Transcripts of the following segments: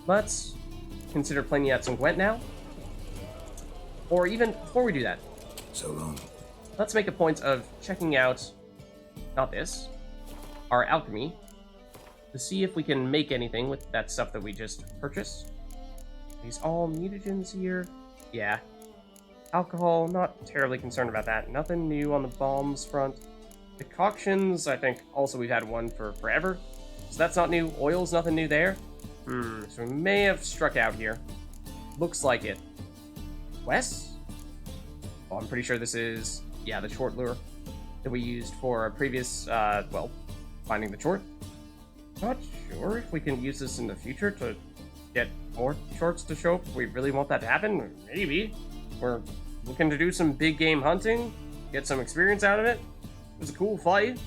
let's consider playing out some Gwent now. Or even before we do that, So long. let's make a point of checking out, not this, our alchemy, to see if we can make anything with that stuff that we just purchased. These all mutagens here. Yeah. Alcohol, not terribly concerned about that. Nothing new on the bombs front. Decoctions, I think also we've had one for forever. So that's not new. Oil's nothing new there. So we may have struck out here. Looks like it. Wes? Oh, I'm pretty sure this is, yeah, the short lure that we used for a previous, well, finding the short. Not sure if we can use this in the future to get more shorts to show up if we really want that to happen. Maybe. We're looking to do some big game hunting, get some experience out of it. It was a cool fight.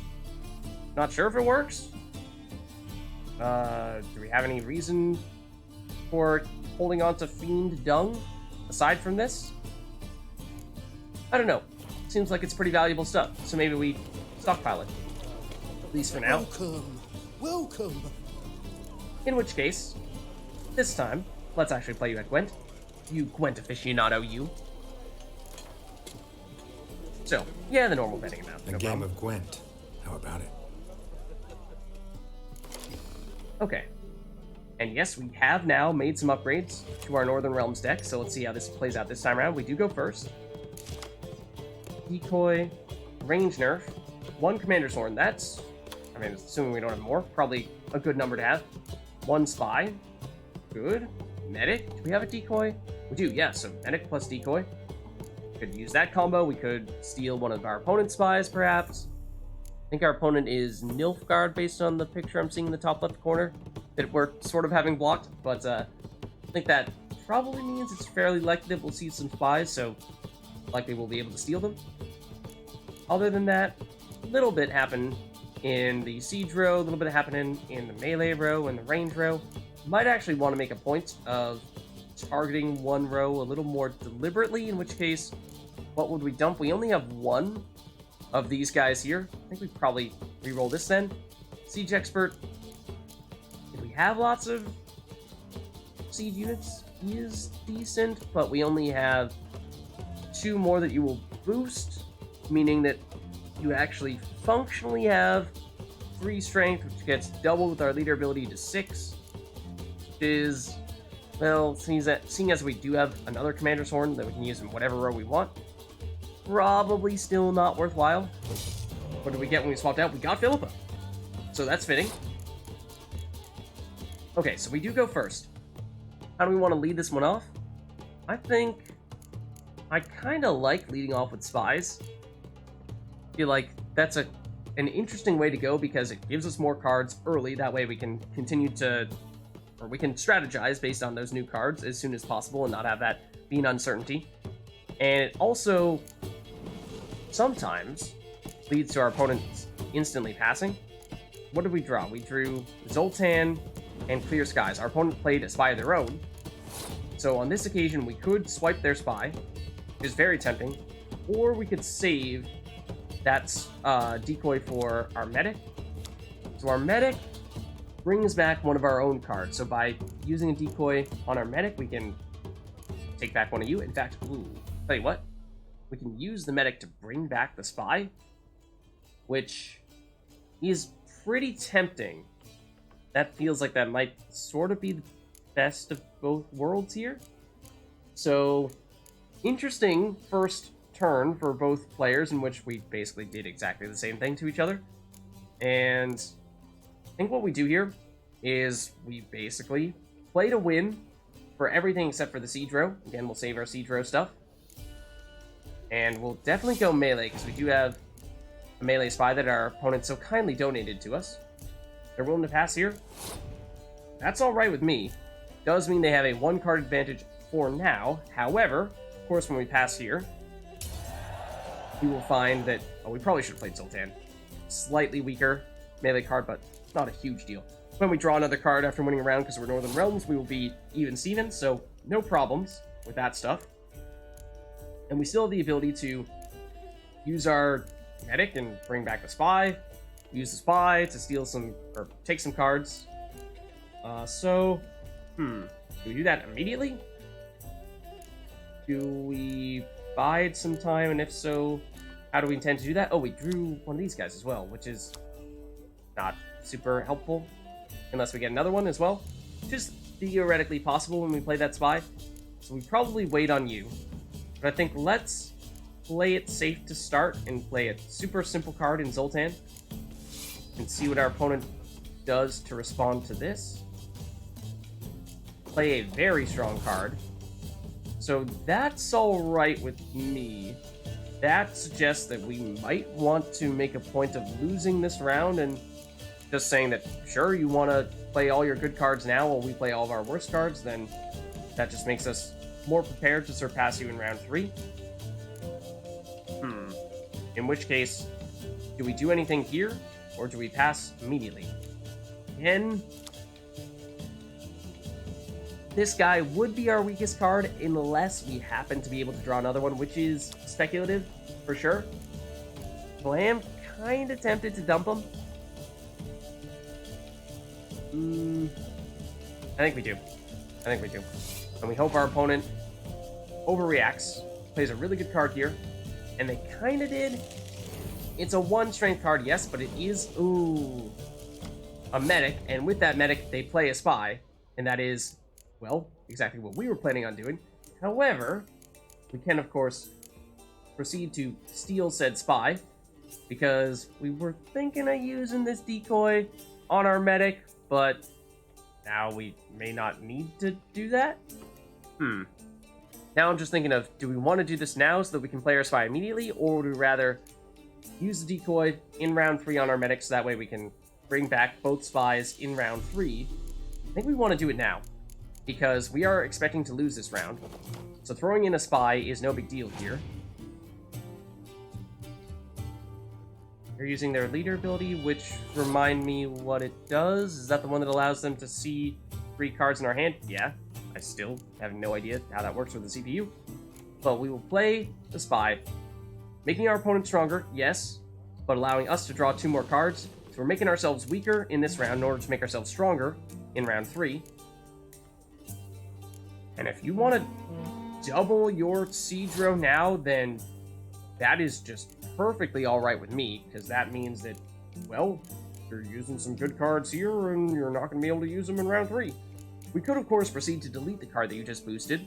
Not sure if it works. Do we have any reason for holding on to fiend dung aside from this? I don't know. Seems like it's pretty valuable stuff, so maybe we stockpile it. At least for now. Welcome. Welcome. In which case, this time, let's actually play you at Gwent. You Gwent aficionado, you. So, yeah, the normal betting amount. A No game problem. of Gwent. How about it? Okay. And yes, we have now made some upgrades to our Northern Realms deck, so let's see how this plays out this time around. We do go first. Decoy, range nerf, 1 Commander's Horn. That's, I mean, assuming we don't have more, probably a good number to have. 1 Spy. Good. Medic. Do we have a decoy? We do, yeah, so Medic plus decoy. Could use that combo. We could steal one of our opponent's spies, perhaps. I think our opponent is Nilfgaard, based on the picture I'm seeing in the top left corner that we're sort of having blocked, but I think that probably means it's fairly likely that we'll see some spies, so likely we'll be able to steal them. Other than that, a little bit happened in the siege row, a little bit happening in the melee row and the range row. Might actually want to make a point of targeting one row a little more deliberately, in which case, what would we dump? We only have 1 of these guys here. I think we probably reroll this then. Siege Expert. If we have lots of siege units, he is decent, but we only have 2 more that you will boost, meaning that you actually functionally have 3 strength, which gets doubled with our leader ability to 6, which is, well, seeing as we do have another Commander's Horn that we can use in whatever row we want, probably still not worthwhile. What did we get when we swapped out? We got Philippa. So that's fitting. Okay, so we do go first. How do we want to lead this one off? I think I kind of like leading off with spies. I feel like that's an interesting way to go because it gives us more cards early. That way we can continue to, or we can strategize based on those new cards as soon as possible and not have that be an uncertainty. And it also sometimes leads to our opponents instantly passing. What did we draw? We drew Zoltan and Clear Skies. Our opponent played a spy of their own. So on this occasion, we could swipe their spy, which is very tempting, or we could save that decoy for our medic. So our medic brings back one of our own cards. So by using a decoy on our medic, we can take back one of you. In fact, tell you what, we can use the medic to bring back the spy, which is pretty tempting. That feels like that might sort of be the best of both worlds here. So, interesting first turn for both players, in which we basically did exactly the same thing to each other. And I think what we do here is we basically play to win for everything except for the siege row. Again, we'll save our siege row stuff. And we'll definitely go melee, because we do have a melee spy that our opponent so kindly donated to us. They're willing to pass here. That's alright with me. Does mean they have a 1-card advantage for now. However, of course, when we pass here, we will find that... Oh, we probably should have played Zoltan. Slightly weaker melee card, but not a huge deal. When we draw another card after winning a round because we're Northern Realms, we will be even Steven, so no problems with that stuff. And we still have the ability to use our medic and bring back the spy, use the spy to steal some, or take some cards. So Do we do that immediately? Do we bide some time, and if so, how do we intend to do that? Oh, we drew one of these guys as well, which is not super helpful, unless we get another one as well, which is theoretically possible when we play that spy. So we probably wait on you, but I think let's play it safe to start and play a super simple card in Zoltan and see what our opponent does to respond to this. Play a very strong card. So that's alright with me. That suggests that we might want to make a point of losing this round and just saying that, sure, you want to play all your good cards now while we play all of our worst cards, then that just makes us more prepared to surpass you in round 3. In which case, do we do anything here, or do we pass immediately? Again, this guy would be our weakest card unless we happen to be able to draw another one, which is speculative, for sure. So I am kind of tempted to dump him. I think we do. And we hope our opponent overreacts, plays a really good card here, and they kind of did. It's a 1 strength card, yes, but it is, a medic, and with that medic, they play a spy, and that is, well, exactly what we were planning on doing. However, we can, of course, proceed to steal said spy, because we were thinking of using this decoy on our medic, but now we may not need to do that? Now I'm just thinking of, do we want to do this now so that we can play our spy immediately, or would we rather use the decoy in round 3 on our medic so that way we can bring back both spies in round 3? I think we want to do it now, because we are expecting to lose this round. So throwing in a spy is no big deal here. They're using their leader ability, which remind me what it does. Is that the one that allows them to see 3 cards in our hand? Yeah, I still have no idea how that works with the CPU. But we will play the spy, making our opponent stronger, yes, but allowing us to draw 2 more cards. So we're making ourselves weaker in this round in order to make ourselves stronger in round 3. And if you want to double your siege row now, then that is just perfectly alright with me, because that means that, well, you're using some good cards here and you're not going to be able to use them in round 3. We could, of course, proceed to delete the card that you just boosted,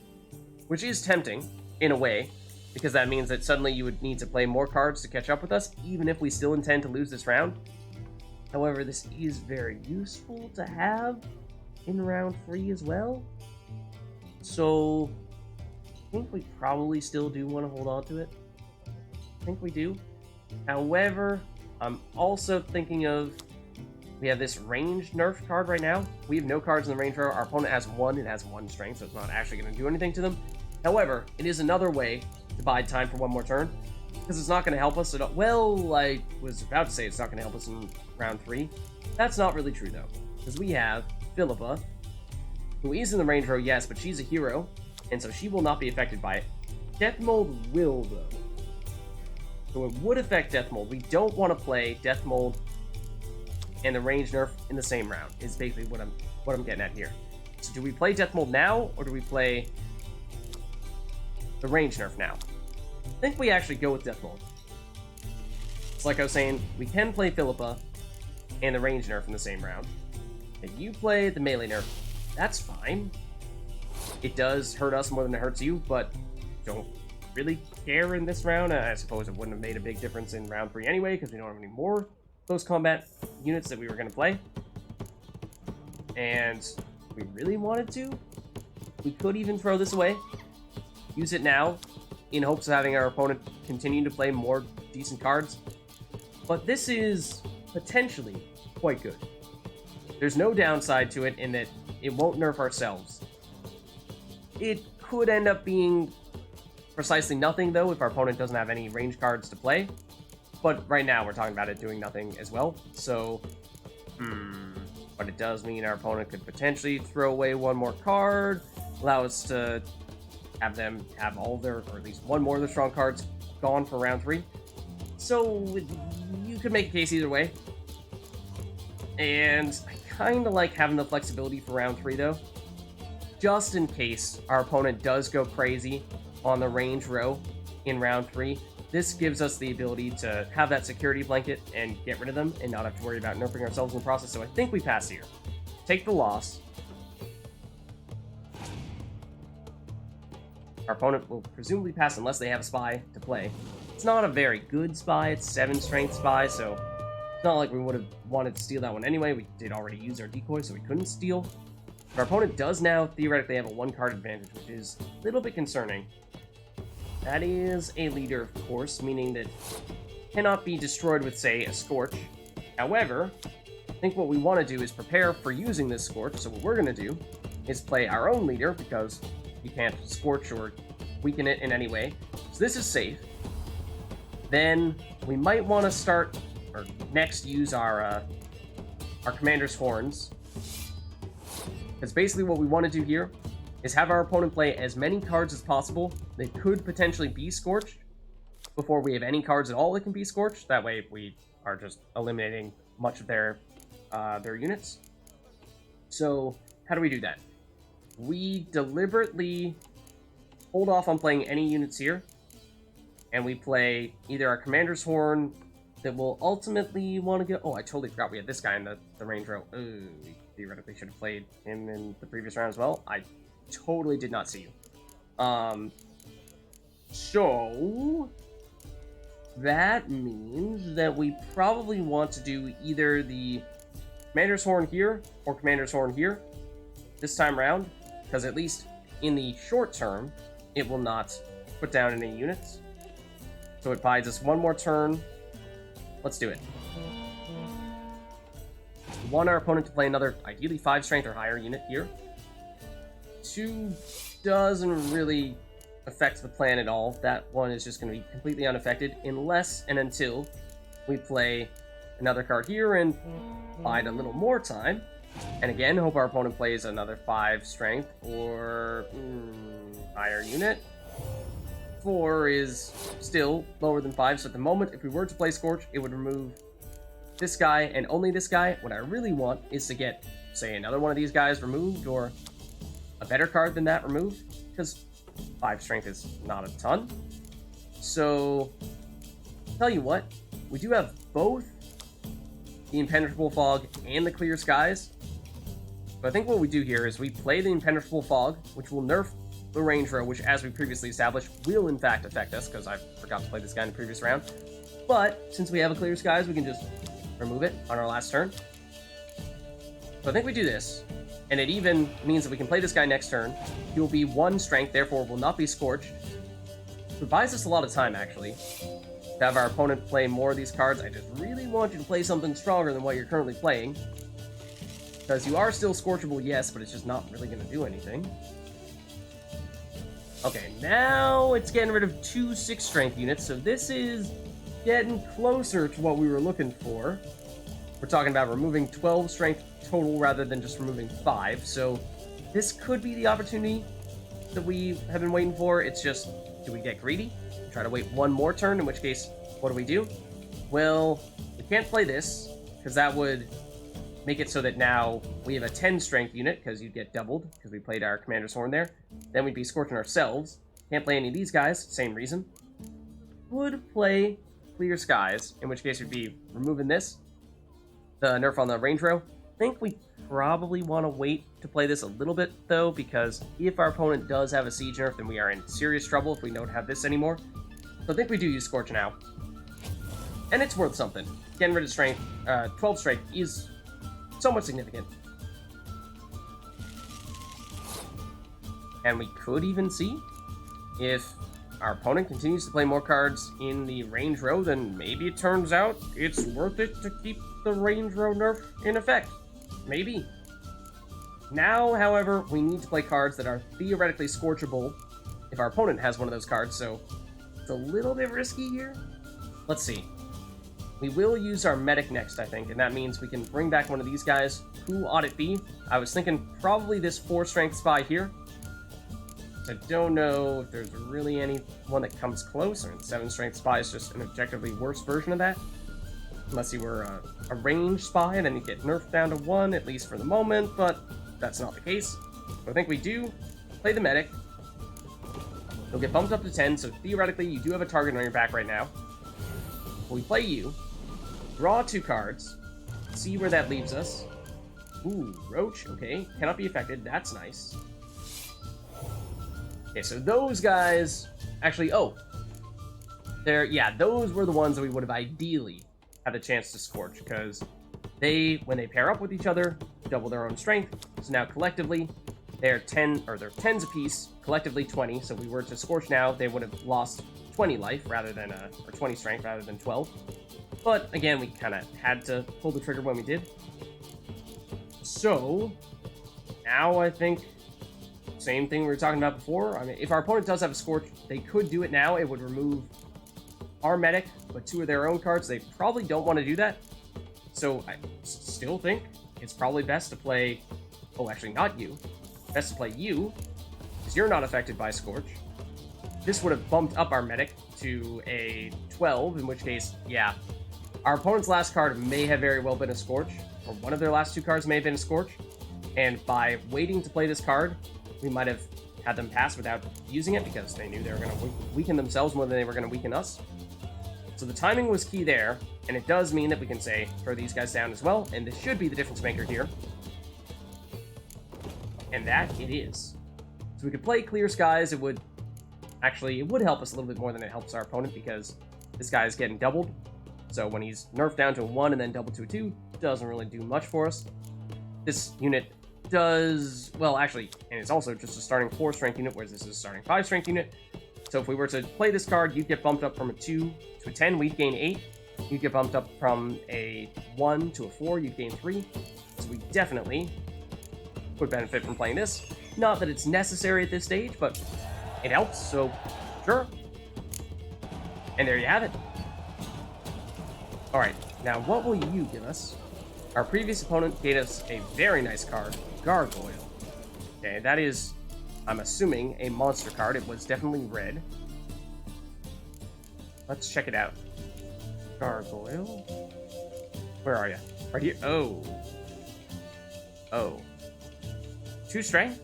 which is tempting, in a way, because that means that suddenly you would need to play more cards to catch up with us, even if we still intend to lose this round. However, this is very useful to have in round 3 as well. So, I think we probably still do want to hold on to it. I think we do. However, I'm also thinking of, we have this ranged nerf card right now. We have no cards in the range row. Our opponent has 1. It has 1 strength, so it's not actually going to do anything to them. However, it is another way to bide time for 1 more turn, because it's not going to help us at all. Well, I was about to say it's not going to help us in round 3. That's not really true, though, because we have Philippa, who is in the range row, yes, but she's a hero, and so she will not be affected by it. Death Mold will, though. So it would affect Death Mold. We don't want to play Death Mold and the range nerf in the same round, is basically what I'm getting at here. So do we play Death Mold now, or do we play the range nerf now? I think we actually go with Death Mold. It's like I was saying, we can play Philippa and the range nerf in the same round. If you play the melee nerf, that's fine. It does hurt us more than it hurts you, but don't really care in this round. I suppose it wouldn't have made a big difference in round 3 anyway, because we don't have any more close combat units that we were going to play. And if we really wanted to, we could even throw this away, use it now, in hopes of having our opponent continue to play more decent cards. But this is potentially quite good. There's no downside to it in that it won't nerf ourselves. It could end up being precisely nothing, though, if our opponent doesn't have any range cards to play. But right now, we're talking about it doing nothing as well. So, but it does mean our opponent could potentially throw away 1 more card, allow us to have them have all their, or at least 1 more of their strong cards gone for round 3. So, you could make a case either way. And I kind of like having the flexibility for round 3, though. just in case our opponent does go crazy on the range row in round 3, this gives us the ability to have that security blanket and get rid of them and not have to worry about nerfing ourselves in the process. So I think we pass here. Take the loss. Our opponent will presumably pass unless they have a spy to play. It's not a very good spy. It's 7 strength spy, so it's not like we would have wanted to steal that one anyway. We did already use our decoy, so we couldn't steal. But our opponent does now theoretically have a 1-card advantage, which is a little bit concerning. That is a leader, of course, meaning that cannot be destroyed with, say, a Scorch. However, I think what we want to do is prepare for using this Scorch, so what we're going to do is play our own leader, because you can't Scorch or weaken it in any way. So this is safe. Then we might want to start, or next use our Commander's Horns. Because basically what we want to do here is have our opponent play as many cards as possible that could potentially be Scorched before we have any cards at all that can be Scorched. That way we are just eliminating much of their units. So how do we do that? We deliberately hold off on playing any units here, and we play either our Commander's Horn that will ultimately want to get... Oh, I totally forgot we had this guy in the range row. Ooh, we theoretically should have played him in the previous round as well. I totally did not see you. So that means that we probably want to do either the Commander's Horn here or Commander's Horn here this time around, because at least in the short term, it will not put down any units. So it buys us one more turn. Let's do it. We want our opponent to play another, ideally 5 strength or higher unit here. 2 doesn't really affect the plan at all. That one is just going to be completely unaffected unless and until we play another card here and bide a little more time. And again, hope our opponent plays another 5 strength or higher unit. 4 is still lower than 5, so at the moment, if we were to play Scorch, it would remove this guy and only this guy. What I really want is to get, say, another one of these guys removed or a better card than that removed, because 5 strength is not a ton. So, tell you what, we do have both the Impenetrable Fog and the Clear Skies. But I think what we do here is we play the Impenetrable Fog, which will nerf the range row, which, as we previously established, will in fact affect us, because I forgot to play this guy in the previous round. But, since we have a Clear Skies, we can just remove it on our last turn. So I think we do this, and it even means that we can play this guy next turn. He will be 1 strength, therefore will not be Scorched. It buys us a lot of time, actually, to have our opponent play more of these cards. I just really want you to play something stronger than what you're currently playing, because you are still Scorchable, yes, but it's just not really going to do anything. Okay, now it's getting rid of 2 6-strength units, so this is getting closer to what we were looking for. We're talking about removing 12 strength total rather than just removing 5, so this could be the opportunity that we have been waiting for. It's just, do we get greedy? Try to wait one more turn, in which case, what do? Well, we can't play this, because that would make it so that now we have a 10 strength unit, because you'd get doubled, because we played our Commander's Horn there. Then we'd be Scorching ourselves. Can't play any of these guys, same reason. Would play Clear Skies, in which case we'd be removing this, the nerf on the range row. I think we probably want to wait to play this a little bit, though, because if our opponent does have a siege nerf, then we are in serious trouble if we don't have this anymore. So I think we do use Scorch now. And it's worth something. Getting rid of strength, 12 strength is somewhat significant. And we could even see if our opponent continues to play more cards in the range row, then maybe it turns out it's worth it to keep the range row nerf in effect. Maybe. Now, however, we need to play cards that are theoretically Scorchable if our opponent has one of those cards, so it's a little bit risky here. Let's see. We will use our Medic next, I think, and that means we can bring back one of these guys. Who ought it be? I was thinking probably this 4-strength spy here. I don't know if there's really any one that comes close. I mean, 7-strength spy is just an objectively worse version of that. Unless you were a ranged spy, and then you get nerfed down to 1, at least for the moment, but that's not the case. So I think we do play the medic. You'll get bumped up to 10, so theoretically you do have a target on your back right now. We play you, draw 2 cards, see where that leaves us. Ooh, Roach, okay. Cannot be affected, that's nice. Okay, so those guys... Actually, those were the ones that we would have ideally had a chance to Scorch, because when they pair up with each other, double their own strength. So now collectively, they're 10s apiece, collectively 20. So if we were to Scorch now, they would have lost 20 life rather than, or 20 strength rather than 12. But again, we kind of had to pull the trigger when we did. So now I think same thing we were talking about before. I mean, if our opponent does have a Scorch, they could do it now. It would remove our medic, but 2 of their own cards. They probably don't want to do that. So I still think it's probably best to play... Oh, actually, not you. Best to play you, because you're not affected by Scorch. This would have bumped up our medic to a 12, in which case, yeah, our opponent's last card may have very well been a Scorch, or one of their last 2 cards may have been a Scorch, and by waiting to play this card, we might have had them pass without using it, because they knew they were going to weaken themselves more than they were going to weaken us. So the timing was key there, and it does mean that we can say, throw these guys down as well, and this should be the difference maker here. And that it is. So we could play Clear Skies. It would help us a little bit more than it helps our opponent, because this guy is getting doubled. So when he's nerfed down to a 1 and then doubled to a 2, doesn't really do much for us. This unit does, well, actually, and it's also just a starting 4 strength unit, whereas this is a starting 5 strength unit. So if we were to play this card, you'd get bumped up from a 2 to a 10, we'd gain 8. You'd get bumped up from a 1 to a 4, you'd gain 3. So we definitely would benefit from playing this. Not that it's necessary at this stage, but it helps, so sure. And there you have it. Alright, now what will you give us? Our previous opponent gave us a very nice card, Gargoyle. Okay, that is, I'm assuming, a monster card. It was definitely red. Let's check it out. Gargoyle? Where are you? Right here? Oh. 2 strength?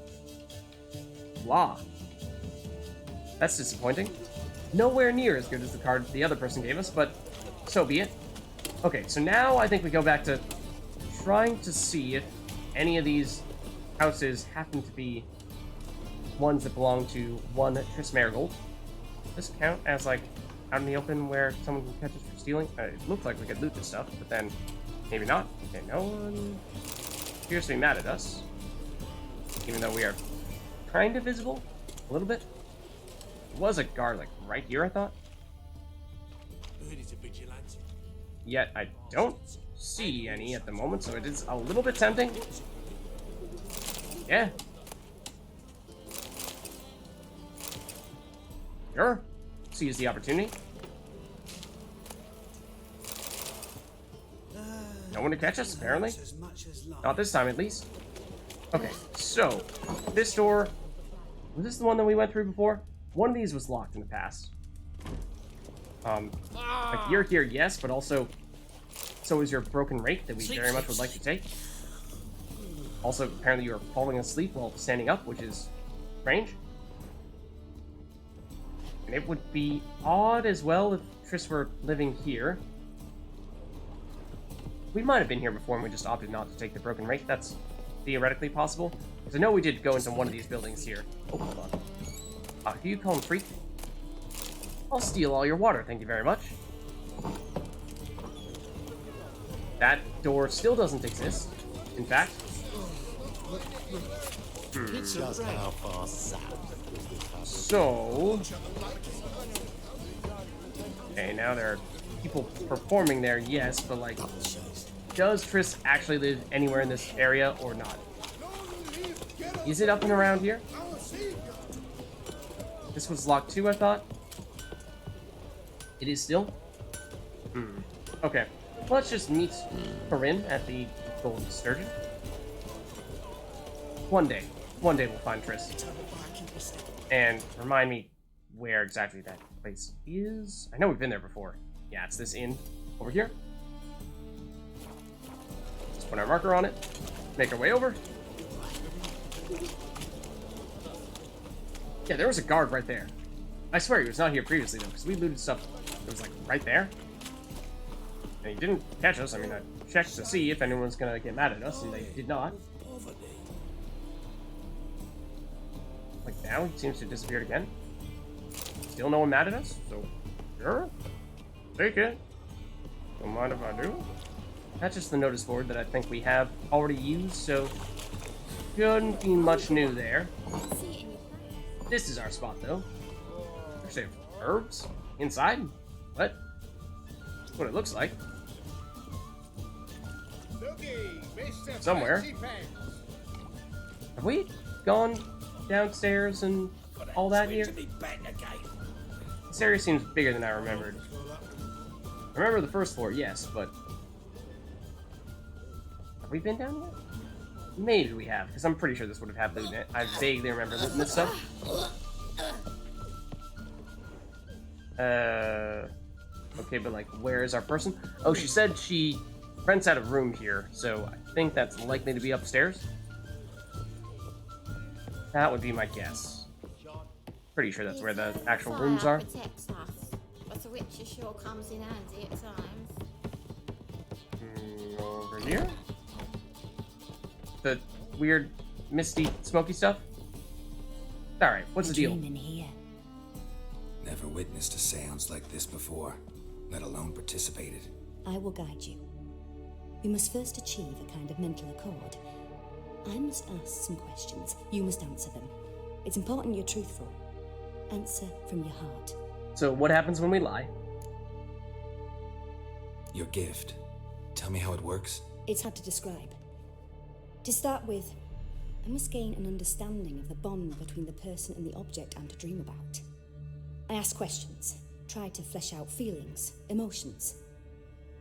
Blah. That's disappointing. Nowhere near as good as the card the other person gave us, but so be it. Okay, so now I think we go back to trying to see if any of these houses happen to be ones that belong to one Triss Marigold. Does this count as, like, out in the open where someone can catch us for stealing? It looked like we could loot this stuff, but then maybe not. Okay, no one appears to be mad at us. Even though we are kind of visible, a little bit. There was a guard, like, right here, I thought. Yet I don't see any at the moment, so it is a little bit tempting. Yeah. Sure. Seize the opportunity. No one to catch us, apparently. Not this time, at least. Okay, so this door, was this the one that we went through before? One of these was locked in the past. Like you're here, yes, but also so is your broken rake that we very much would like to take. Also, apparently you are falling asleep while standing up, which is strange. And it would be odd as well if Triss were living here. We might have been here before and we just opted not to take the broken rake. That's theoretically possible. Because I know we did go into one of these buildings here. Oh, hold on. Who you calling freak? I'll steal all your water, thank you very much. That door still doesn't exist. In fact. So. Okay, now there are people performing there, yes, but like, does Triss actually live anywhere in this area or not? Is it up and around here? This was locked too, I thought. It is still? Okay. Let's just meet Corinne at the Golden Sturgeon. One day we'll find Triss. And remind me where exactly that place is. I know we've been there before. Yeah, it's this inn over here. Let's put our marker on it. Make our way over. Yeah, there was a guard right there. I swear he was not here previously, though, because we looted stuff that was, like, right there. And he didn't catch us. I mean, I checked to see if anyone's gonna get mad at us, and they did not. Like, now he seems to have disappeared again. Still no one mad at us, so sure. Take it. Don't mind if I do. That's just the notice board that I think we have already used, so shouldn't be much new there. This is our spot, though. Actually, herbs inside? What? That's what it looks like. Somewhere. Have we gone downstairs and all that here? This area seems bigger than I remembered. I remember the first floor, yes, but have we been down yet? Maybe we have, because I'm pretty sure this would have had loot in it. I vaguely remember looting this stuff. Okay, but like, where is our person? Oh, she said she rents out a room here, so I think that's likely to be upstairs. That would be my guess. Pretty sure that's where the actual rooms are. But the witcher sure comes in handy at times. Over here? The weird, misty, smoky stuff? Alright, what's the deal? In here. Never witnessed a seance like this before, let alone participated. I will guide you. We must first achieve a kind of mental accord. I must ask some questions. You must answer them. It's important you're truthful. Answer from your heart. So what happens when we lie? Your gift. Tell me how it works. It's hard to describe. To start with, I must gain an understanding of the bond between the person and the object I'm to dream about. I ask questions, try to flesh out feelings, emotions.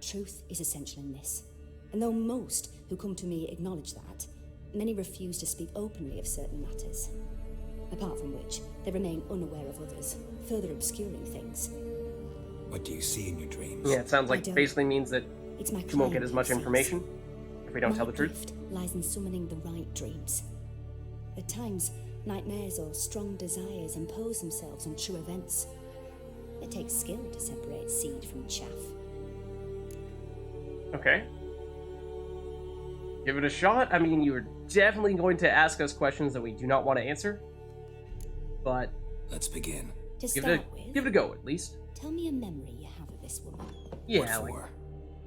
Truth is essential in this. And though most who come to me acknowledge that, many refuse to speak openly of certain matters. Apart from which, they remain unaware of others, further obscuring things. What do you see in your dreams? Yeah, it sounds like basically means that It's my we won't get client as much that sees. information if we don't My tell the truth. gift lies in summoning the right dreams. At times, nightmares or strong desires impose themselves on true events. It takes skill to separate seed from chaff. Okay. Give it a shot. I mean, you're definitely going to ask us questions that we do not want to answer. But Let's begin. To give start it with, a go, at least. tell me a memory you have of this woman. Yeah, What like, for?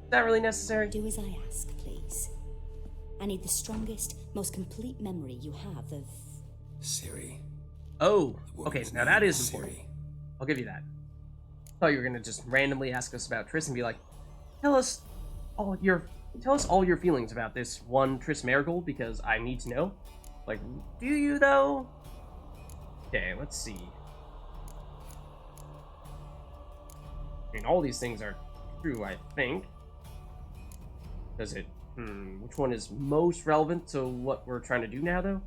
is that really necessary? Do as I ask, please. I need the strongest, most complete memory you have of... Siri. Oh, The okay, woman's now name that is Siri. important. I'll give you that. I thought you were gonna just randomly ask us about Triss and be like, tell us all your feelings about this one Triss Marigold, because I need to know. Like, do you though? Okay, let's see. I mean, all these things are true, I think. Does it? Which one is most relevant to what we're trying to do now, though?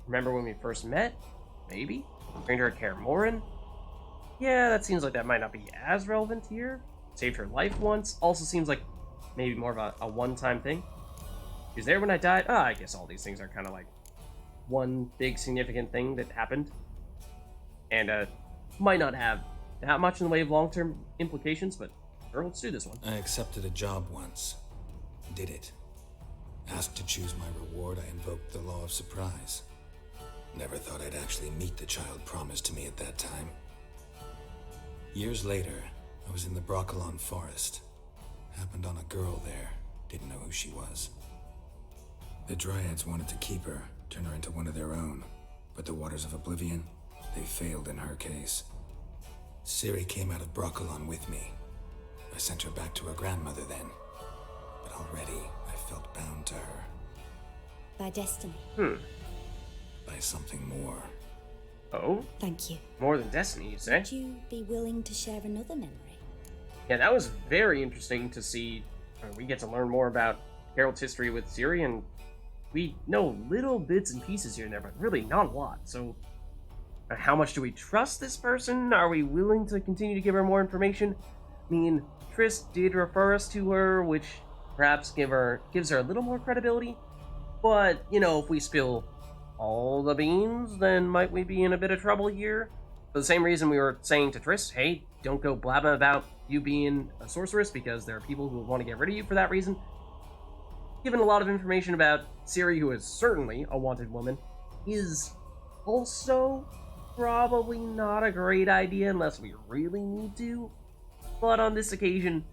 Remember when we first met? Maybe? Trained her at Kaer Morhen? Yeah, that seems like that might not be as relevant here. Saved her life once. Also seems like maybe more of a one-time thing. She was there when I died. I guess all these things are kind of like one big significant thing that happened. And might not have that much in the way of long-term implications, but sure, let's do this one. I accepted a job once. Did it. Asked to choose my reward, I invoked the law of surprise. Never thought I'd actually meet the child promised to me at that time. Years later, I was in the Broccolon forest. Happened on a girl there. Didn't know who she was. The Dryads wanted to keep her, turn her into one of their own. But the Waters of Oblivion, they failed in her case. Ciri came out of Broccolon with me. I sent her back to her grandmother then. But already, I felt bound to her. By destiny. By something more. Oh? Thank you. More than destiny, you say? Would you be willing to share another memory? Yeah, that was very interesting to see. We get to learn more about Geralt's history with Ciri, and we know little bits and pieces here and there, but really not a lot. So, how much do we trust this person? Are we willing to continue to give her more information? I mean, Triss did refer us to her, which perhaps gives her a little more credibility. But, you know, if we spill all the beans, then might we be in a bit of trouble here? For the same reason we were saying to Triss, hey, don't go blabbing about you being a sorceress, because there are people who want to get rid of you for that reason. Given a lot of information about Ciri, who is certainly a wanted woman, is also probably not a great idea unless we really need to. But on this occasion,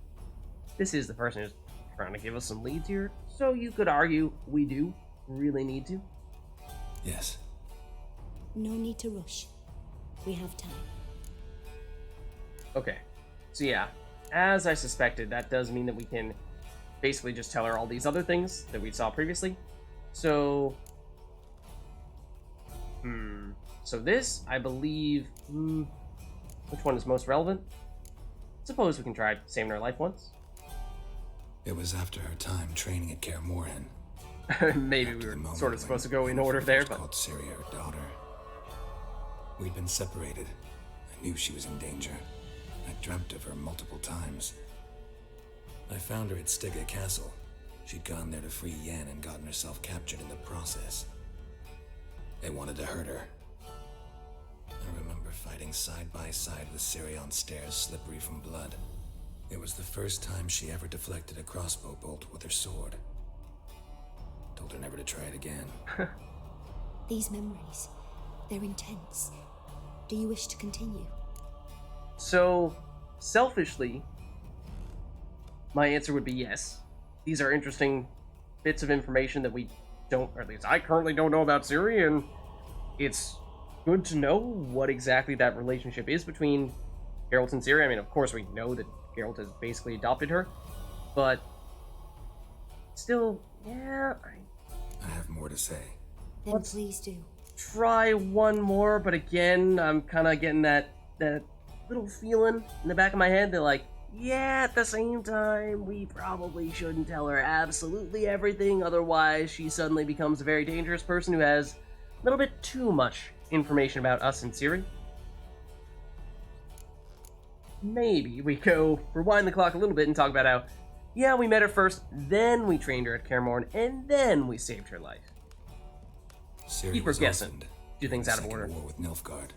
this is the person who's trying to give us some leads here, so you could argue we do really need to. Yes. No need to rush. We have time. Okay, so yeah, as I suspected, that does mean that we can basically just tell her all these other things that we saw previously. So, so this, I believe, which one is most relevant? Suppose we can try saving her life once. It was after her time training at Kaer Morhen. Maybe we were sort of supposed to go in order there, but... called Ciri her daughter. We'd been separated. I knew she was in danger. I dreamt of her multiple times. I found her at Stygga Castle. She'd gone there to free Yen and gotten herself captured in the process. They wanted to hurt her. I remember fighting side by side with Ciri on stairs slippery from blood. It was the first time she ever deflected a crossbow bolt with her sword. Told her never to try it again. These memories, they're intense. Do you wish to continue? So, selfishly, my answer would be yes. These are interesting bits of information that we don't, or at least I currently don't know about Ciri, and it's good to know what exactly that relationship is between Geralt and Ciri. I mean, of course we know that Geralt has basically adopted her, but still, yeah, I have more to say. Then Let's- please do. try one more, but again, I'm kind of getting that little feeling in the back of my head that, like, yeah, at the same time, we probably shouldn't tell her absolutely everything, otherwise she suddenly becomes a very dangerous person who has a little bit too much information about us and Ciri. Maybe we go rewind the clock a little bit and talk about how, yeah, we met her first, then we trained her at Kaer Morhen, and then we saved her life. Ciri Keep her was guessing. orphaned Do things during out of the order. Second War with Nilfgaard.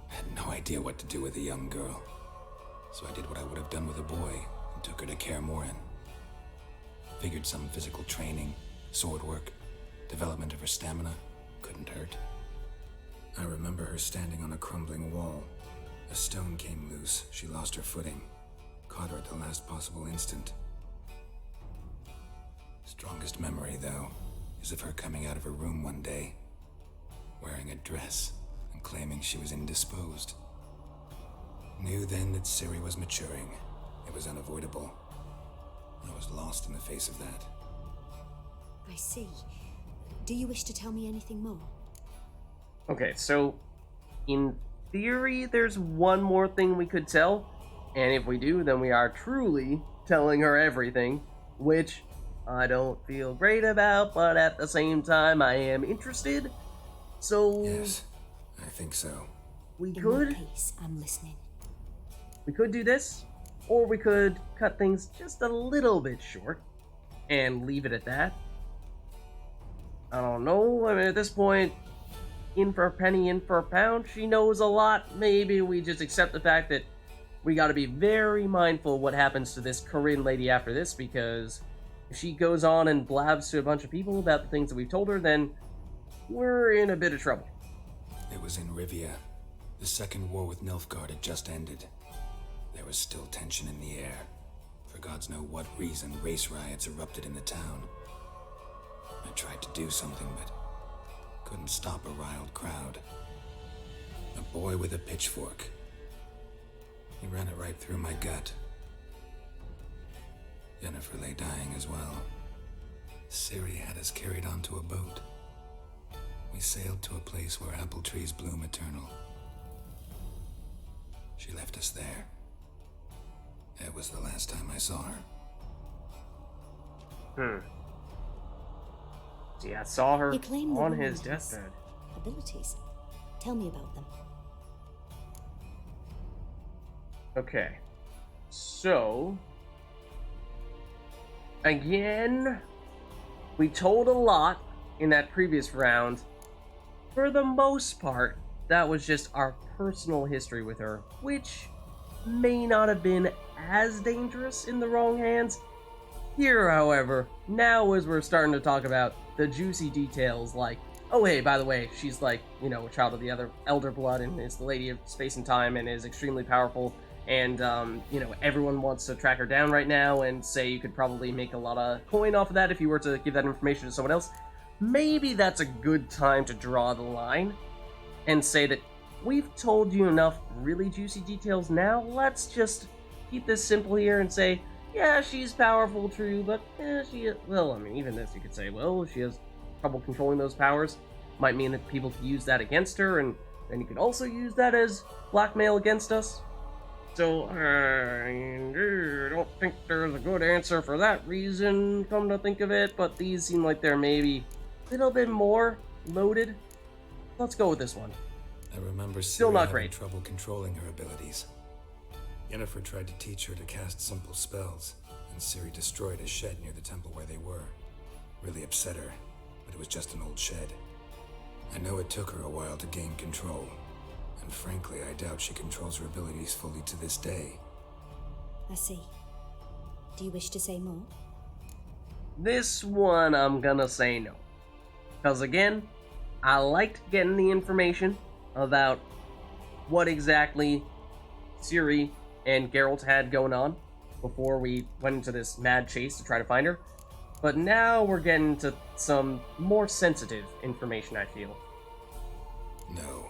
I had no idea what to do with a young girl, so I did what I would have done with a boy and took her to Kaer Morhen. Figured some physical training, sword work, development of her stamina couldn't hurt. I remember her standing on a crumbling wall. A stone came loose, she lost her footing, caught her at the last possible instant. Strongest memory, though, is of her coming out of her room one day, wearing a dress and claiming she was indisposed. Knew then that Ciri was maturing. It was unavoidable. I was lost in the face of that. I see. Do you wish to tell me anything more? Okay, so in theory, there's one more thing we could tell, and if we do, then we are truly telling her everything, which I don't feel great about, but at the same time, I am interested. So Yes, I think so. we In could that case, I'm listening. do this, or we could cut things just a little bit short and leave it at that. I don't know. I mean, at this point, in for a penny, in for a pound, she knows a lot. Maybe we just accept the fact that we got to be very mindful what happens to this Corinne lady after this, because if she goes on and blabs to a bunch of people about the things that we've told her, then we're in a bit of trouble. It was in Rivia. The Second War with Nilfgaard had just ended. There was still tension in the air. For gods know what reason, race riots erupted in the town. I tried to do something, but couldn't stop a riled crowd. A boy with a pitchfork. He ran it right through my gut. Yennefer lay dying as well. Ciri had us carried onto a boat. We sailed to a place where apple trees bloom eternal. She left us there. That was the last time I saw her. See, I saw her You claim the on woman his has deathbed. abilities. Tell me about them. Okay. So, again, we told a lot in that previous round, for the most part, that was just our personal history with her, which may not have been as dangerous in the wrong hands. Here, however, now as we're starting to talk about the juicy details, like, oh hey, by the way, she's like, you know, a child of the other elder blood and is the lady of space and time and is extremely powerful, and, you know, everyone wants to track her down right now and say you could probably make a lot of coin off of that if you were to give that information to someone else. Maybe that's a good time to draw the line and say that we've told you enough really juicy details now. Let's just keep this simple here and say, yeah, she's powerful, true, but well, I mean, even this you could say, well, she has trouble controlling those powers. Might mean that people can use that against her, and then you could also use that as blackmail against us. So, I don't think there's a good answer for that reason, come to think of it, but these seem like they're maybe a little bit more loaded. Let's go with this one. I remember Still Ciri not having great. trouble controlling her abilities. Yennefer tried to teach her to cast simple spells, and Ciri destroyed a shed near the temple where they were. Really upset her, but it was just an old shed. I know it took her a while to gain control, and frankly, I doubt she controls her abilities fully to this day. I see. Do you wish to say more? This one I'm gonna say no. Because again, I liked getting the information about what exactly Ciri and Geralt had going on before we went into this mad chase to try to find her. But now we're getting to some more sensitive information, I feel. No.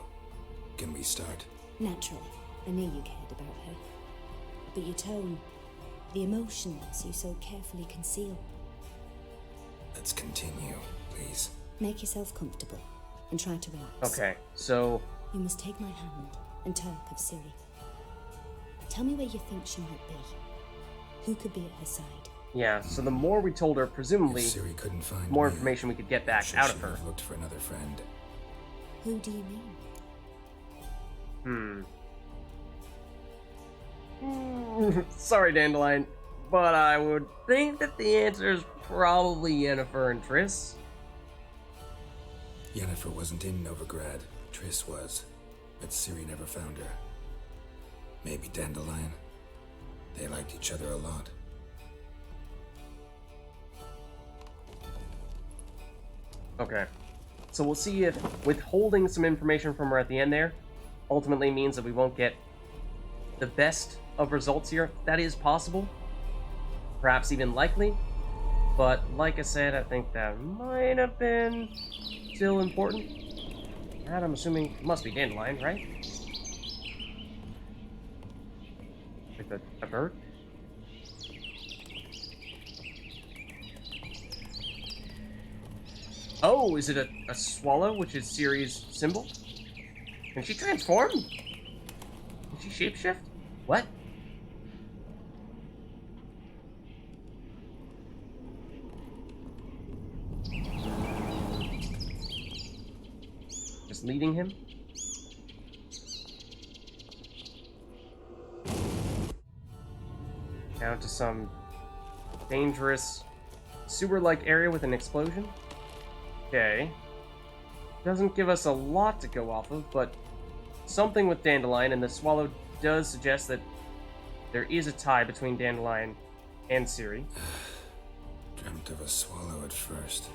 Can we start? Naturally, I knew you cared about her. But your tone, the emotions you so carefully conceal. Let's continue, please. Make yourself comfortable and try to relax. Okay, so You must take my hand and talk of Ciri. Tell me where you think she might be. Who could be at her side? yeah, so the more we told her, presumably, If Ciri couldn't find more me, information we could get back she out should of her. have looked for another friend. Who do you mean? Sorry, Dandelion, but I would think that the answer is probably Yennefer and Triss. Yennefer wasn't in Novigrad. Triss was, but Ciri never found her. Maybe Dandelion. They liked each other a lot. Okay. So we'll see if withholding some information from her at the end there ultimately means that we won't get the best of results here. That is possible. Perhaps even likely. But like I said, I think that might have been still important. And I'm assuming it must be Dandelion, right? Like a bird? Oh, is it a swallow, which is Ciri's symbol? Can she transform? Can she shapeshift? What? Just leading him? Down to some dangerous sewer-like area with an explosion? Okay. Doesn't give us a lot to go off of, but something with Dandelion, and the swallow does suggest that there is a tie between Dandelion and Ciri. Dreamt of a swallow at first.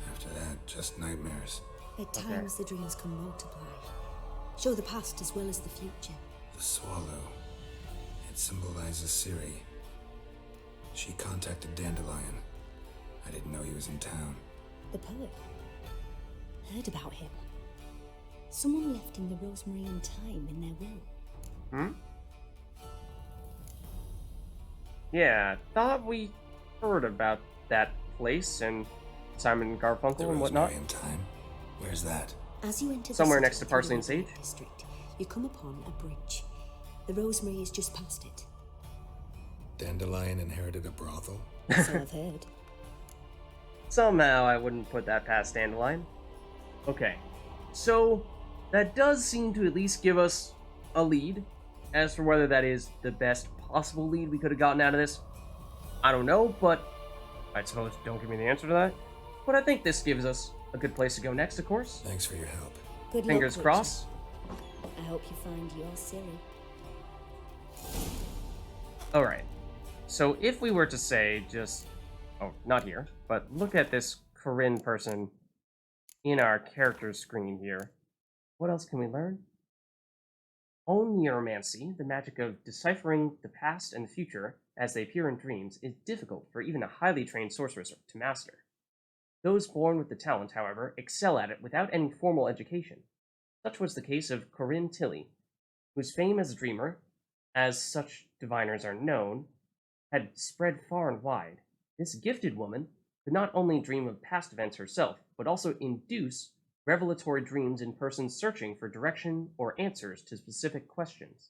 After that, just nightmares. At times the dreams can multiply. Show the past as well as the future. The swallow. It symbolizes Ciri. She contacted Dandelion. I didn't know he was in town. The poet. Heard about him. Someone left him the rosemary and thyme in their will. Yeah, thought we heard about that place and Simon and Garfunkel The and whatnot. Rosemary in Time? Where's that? As you enter Somewhere the next to city Parsley and through the Sage? district, you come upon a bridge. The rosemary is just past it. Dandelion inherited a brothel? So I've heard. Somehow I wouldn't put that past Dandelion. Okay, so that does seem to at least give us a lead. As for whether that is the best possible lead we could have gotten out of this, I don't know, but I suppose don't give me the answer to that. But I think this gives us a good place to go next, of course. Thanks for your help. Good Fingers luck, crossed. Witcher. I hope you find your Ciri. Alright. So if we were to say just... Oh, not here. But look at this Corinne person in our character screen here. What else can we learn? Oneiromancy, the magic of deciphering the past and the future as they appear in dreams, is difficult for even a highly trained sorceress to master. Those born with the talent, however, excel at it without any formal education. Such was the case of Corinne Tilly, whose fame as a dreamer, as such diviners are known, had spread far and wide. This gifted woman could not only dream of past events herself, but also induce revelatory dreams in persons searching for direction or answers to specific questions.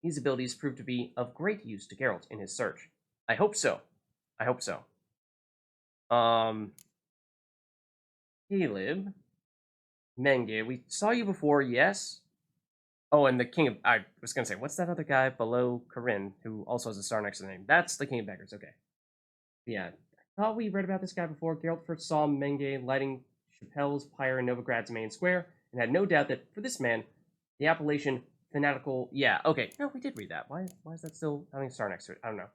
These abilities proved to be of great use to Geralt in his search. I hope so. I hope so. Caleb, Menge, we saw you before, yes? Oh, and the King of... I was going to say, what's that other guy below Corinne, who also has a star next to the name? That's the King of Beggars, okay. Yeah, I thought we read about this guy before. Geralt first saw Menge lighting Chappelle's pyre in Novigrad's main square, and had no doubt that, for this man, the appellation fanatical... Yeah, okay, no, we did read that. Why is that still having a star next to it? I don't know.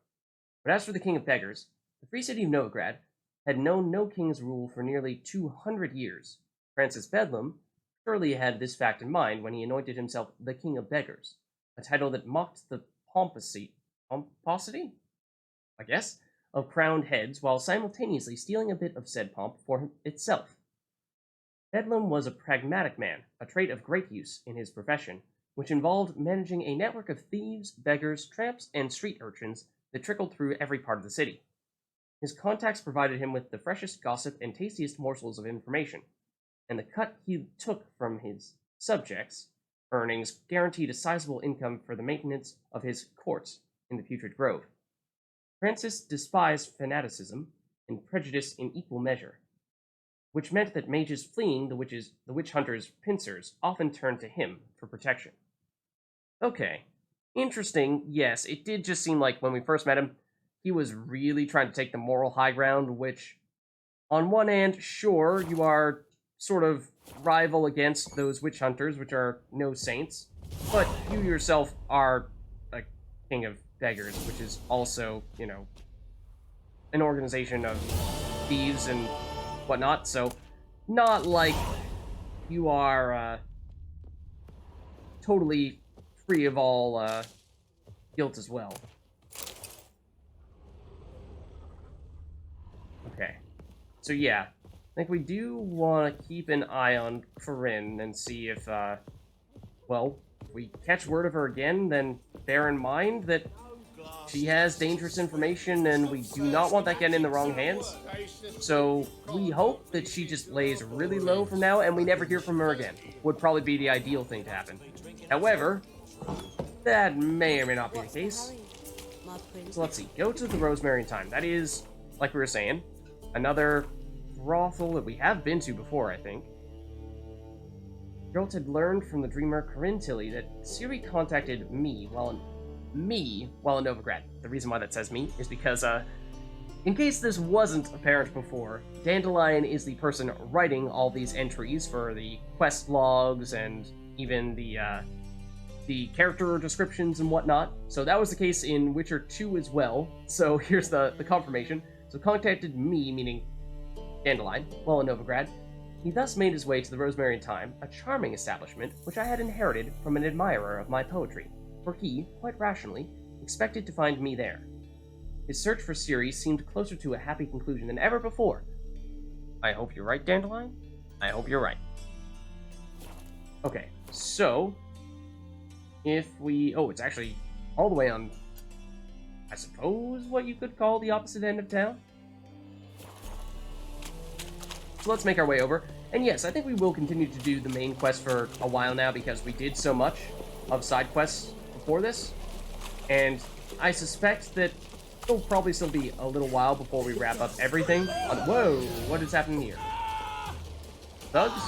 But as for the King of Beggars, the free city of Novigrad had known no king's rule for nearly 200 years. Francis Bedlam surely had this fact in mind when he anointed himself the King of Beggars, a title that mocked the pomposity, I guess, of crowned heads, while simultaneously stealing a bit of said pomp for itself. Bedlam was a pragmatic man, a trait of great use in his profession, which involved managing a network of thieves, beggars, tramps, and street urchins that trickled through every part of the city. His contacts provided him with the freshest gossip and tastiest morsels of information, and the cut he took from his subjects' earnings guaranteed a sizable income for the maintenance of his courts in the Putrid Grove. Francis despised fanaticism and prejudice in equal measure, which meant that mages fleeing the witch hunters' pincers often turned to him for protection. Okay, interesting, yes, it did just seem like when we first met him, he was really trying to take the moral high ground, which, on one hand, sure, you are sort of rival against those witch hunters, which are no saints, but you yourself are a King of Beggars, which is also, you know, an organization of thieves and whatnot, so not like you are totally free of all guilt as well. Okay, so yeah, I think we do want to keep an eye on Corinne and see if, well, if we catch word of her again, then bear in mind that she has dangerous information and we do not want that getting in the wrong hands. So we hope that she just lays really low from now and we never hear from her again. Would probably be the ideal thing to happen. However, that may or may not be the case. So let's see, go to the Rosemary Time. That is, like we were saying, another brothel that we have been to before, I think. Geralt had learned from the dreamer Corinne Tilly that Ciri contacted me while in Novigrad. The reason why that says me is because, in case this wasn't apparent before, Dandelion is the person writing all these entries for the quest logs and even the character descriptions and whatnot. So that was the case in Witcher 2 as well. So here's the confirmation. So contacted me, meaning Dandelion, while in Novigrad. He thus made his way to the Rosemary Time, a charming establishment which I had inherited from an admirer of my poetry, for he, quite rationally, expected to find me there. His search for Ciri seemed closer to a happy conclusion than ever before. I hope you're right, Dandelion. I hope you're right. Okay, so if we... Oh, it's actually all the way on, I suppose, what you could call the opposite end of town. So let's make our way over. And yes, I think we will continue to do the main quest for a while now because we did so much of side quests before this. And I suspect that it'll probably still be a little while before we wrap up everything. Whoa, what is happening here? Thugs?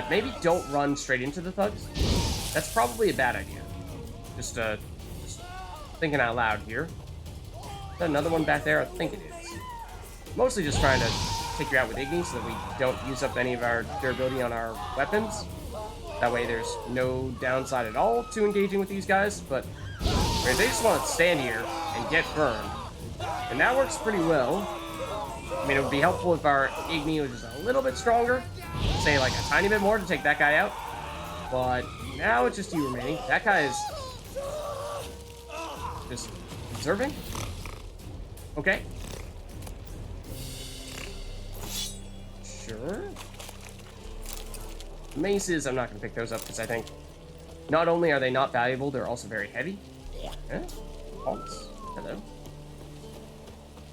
Maybe don't run straight into the thugs. That's probably a bad idea. Just thinking out loud here. Is that another one back there? I think it is. Mostly just trying to take you out with Igni so that we don't use up any of our durability on our weapons. That way there's no downside at all to engaging with these guys, but if they just want to stand here and get burned, and that works pretty well. I mean, it would be helpful if our Igni was just a little bit stronger, say like a tiny bit more to take that guy out, but now it's just you remaining. That guy is just observing. Okay. Sure. Maces, I'm not going to pick those up because I think not only are they not valuable, they're also very heavy. Eh? Pulse. Hello.